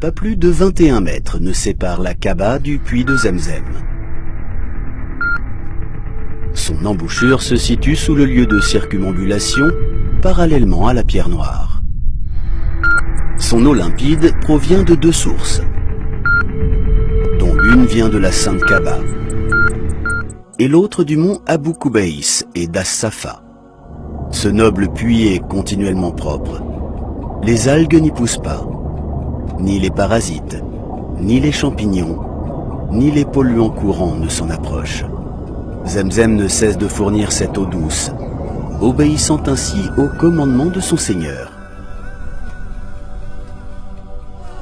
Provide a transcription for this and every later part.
Pas plus de 21 mètres ne séparent la Kaaba du puits de Zemzem. Son embouchure se situe sous le lieu de circumambulation, parallèlement à la pierre noire. Son eau limpide provient de deux sources, dont l'une vient de la Sainte Kaaba, et l'autre du mont Abu Kubaïs et d'As-Safa. Ce noble puits est continuellement propre. Les algues n'y poussent pas, ni les parasites, ni les champignons, ni les polluants courants ne s'en approchent. Zemzem ne cesse de fournir cette eau douce, obéissant ainsi au commandement de son Seigneur.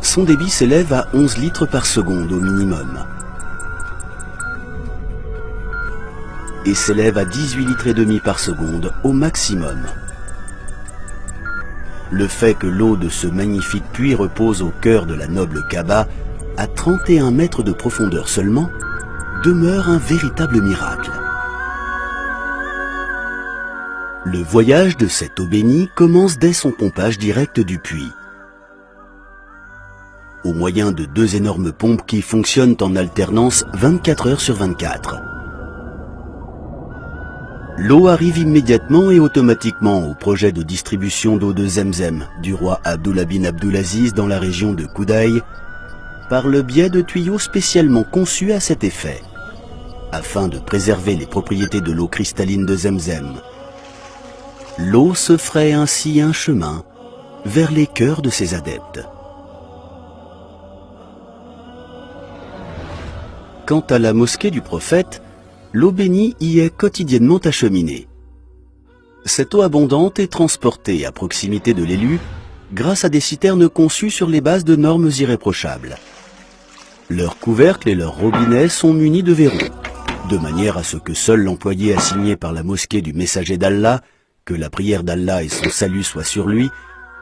Son débit s'élève à 11 litres par seconde au minimum et s'élève à 18 litres et demi par seconde au maximum. Le fait que l'eau de ce magnifique puits repose au cœur de la noble Kaaba, à 31 mètres de profondeur seulement, demeure un véritable miracle. Le voyage de cette eau bénie commence dès son pompage direct du puits, au moyen de deux énormes pompes qui fonctionnent en alternance 24 heures sur 24. L'eau arrive immédiatement et automatiquement au projet de distribution d'eau de Zemzem du roi Abdullah bin Abdulaziz dans la région de Koudaï, par le biais de tuyaux spécialement conçus à cet effet, afin de préserver les propriétés de l'eau cristalline de Zemzem. L'eau se ferait ainsi un chemin vers les cœurs de ses adeptes. Quant à la mosquée du prophète, l'eau bénie y est quotidiennement acheminée. Cette eau abondante est transportée à proximité de l'élu grâce à des citernes conçues sur les bases de normes irréprochables. Leurs couvercles et leurs robinets sont munis de verrous, de manière à ce que seul l'employé assigné par la mosquée du messager d'Allah, que la prière d'Allah et son salut soient sur lui,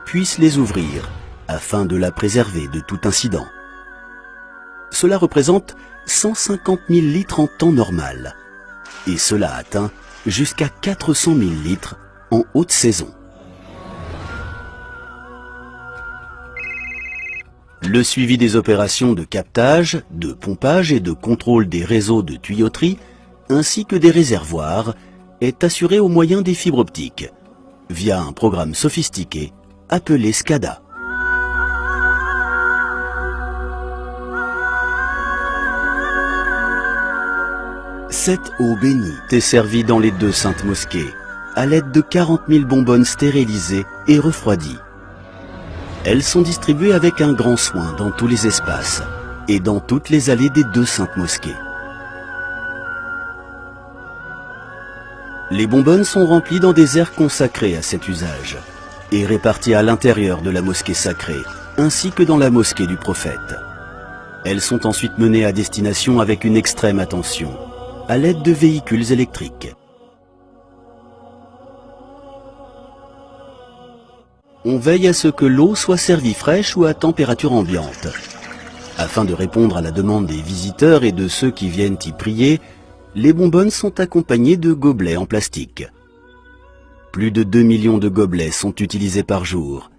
puisse les ouvrir, afin de la préserver de tout incident. Cela représente 150 000 litres en temps normal, et cela atteint jusqu'à 400 000 litres en haute saison. Le suivi des opérations de captage, de pompage et de contrôle des réseaux de tuyauterie, ainsi que des réservoirs, est assuré au moyen des fibres optiques, via un programme sophistiqué appelé SCADA. Cette eau bénie est servie dans les deux saintes mosquées, à l'aide de 40 000 bonbonnes stérilisées et refroidies. Elles sont distribuées avec un grand soin dans tous les espaces et dans toutes les allées des deux saintes mosquées. Les bonbonnes sont remplies dans des aires consacrées à cet usage et réparties à l'intérieur de la mosquée sacrée, ainsi que dans la mosquée du prophète. Elles sont ensuite menées à destination avec une extrême attention, à l'aide de véhicules électriques. On veille à ce que l'eau soit servie fraîche ou à température ambiante. Afin de répondre à la demande des visiteurs et de ceux qui viennent y prier, les bonbonnes sont accompagnées de gobelets en plastique. Plus de 2 millions de gobelets sont utilisés par jour.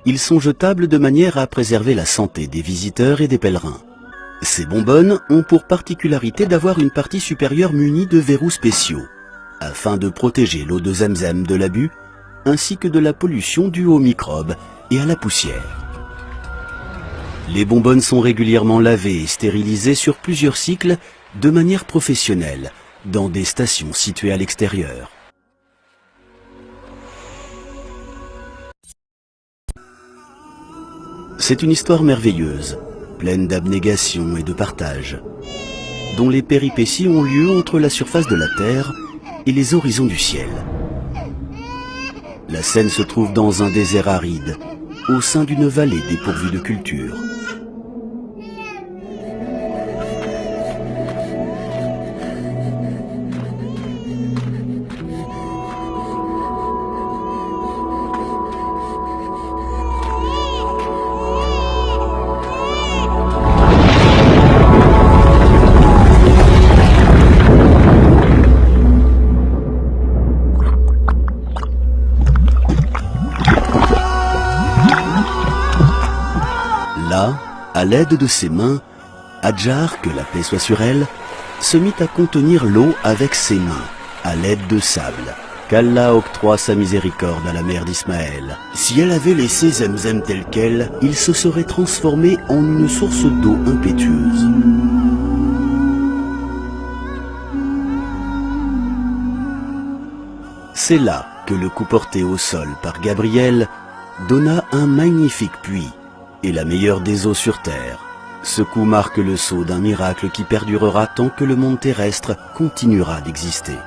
Ils sont jetables de manière à préserver la santé des visiteurs et des pèlerins. Ces bonbonnes ont pour particularité d'avoir une partie supérieure munie de verrous spéciaux, afin de protéger l'eau de Zemzem de l'abus, ainsi que de la pollution due aux microbes et à la poussière. Les bonbonnes sont régulièrement lavées et stérilisées sur plusieurs cycles de manière professionnelle, dans des stations situées à l'extérieur. C'est une histoire merveilleuse, pleine d'abnégation et de partage, dont les péripéties ont lieu entre la surface de la terre et les horizons du ciel. La scène se trouve dans un désert aride, au sein d'une vallée dépourvue de culture. Là, à l'aide de ses mains, Hadjar, que la paix soit sur elle, se mit à contenir l'eau avec ses mains, à l'aide de sable. Qu'Allah octroie sa miséricorde à la mère d'Ismaël. Si elle avait laissé Zemzem tel quel, il se serait transformé en une source d'eau impétueuse. C'est là que le coup porté au sol par Gabriel donna un magnifique puits et la meilleure des eaux sur terre. Ce coup marque le sceau d'un miracle qui perdurera tant que le monde terrestre continuera d'exister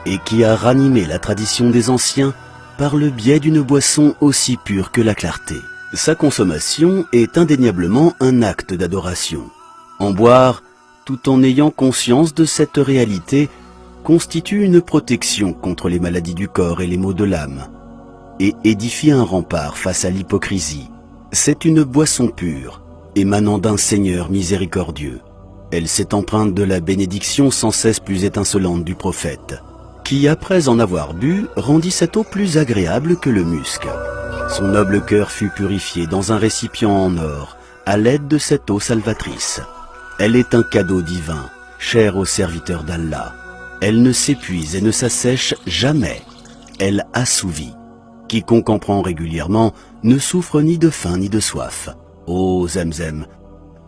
et qui a ranimé la tradition des anciens par le biais d'une boisson aussi pure que la clarté. Sa consommation est indéniablement un acte d'adoration. En boire, tout en ayant conscience de cette réalité, constitue une protection contre les maladies du corps et les maux de l'âme, et édifie un rempart face à l'hypocrisie. C'est une boisson pure, émanant d'un Seigneur miséricordieux. Elle s'est empreinte de la bénédiction sans cesse plus étincelante du prophète, qui, après en avoir bu, rendit cette eau plus agréable que le musc. Son noble cœur fut purifié dans un récipient en or, à l'aide de cette eau salvatrice. Elle est un cadeau divin, cher aux serviteurs d'Allah. Elle ne s'épuise et ne s'assèche jamais. Elle assouvit. Quiconque en prend régulièrement ne souffre ni de faim ni de soif. Ô Zemzem,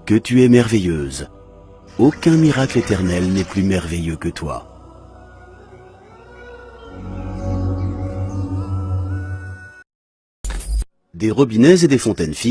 que tu es merveilleuse. Aucun miracle éternel n'est plus merveilleux que toi. Des robinets et des fontaines fixes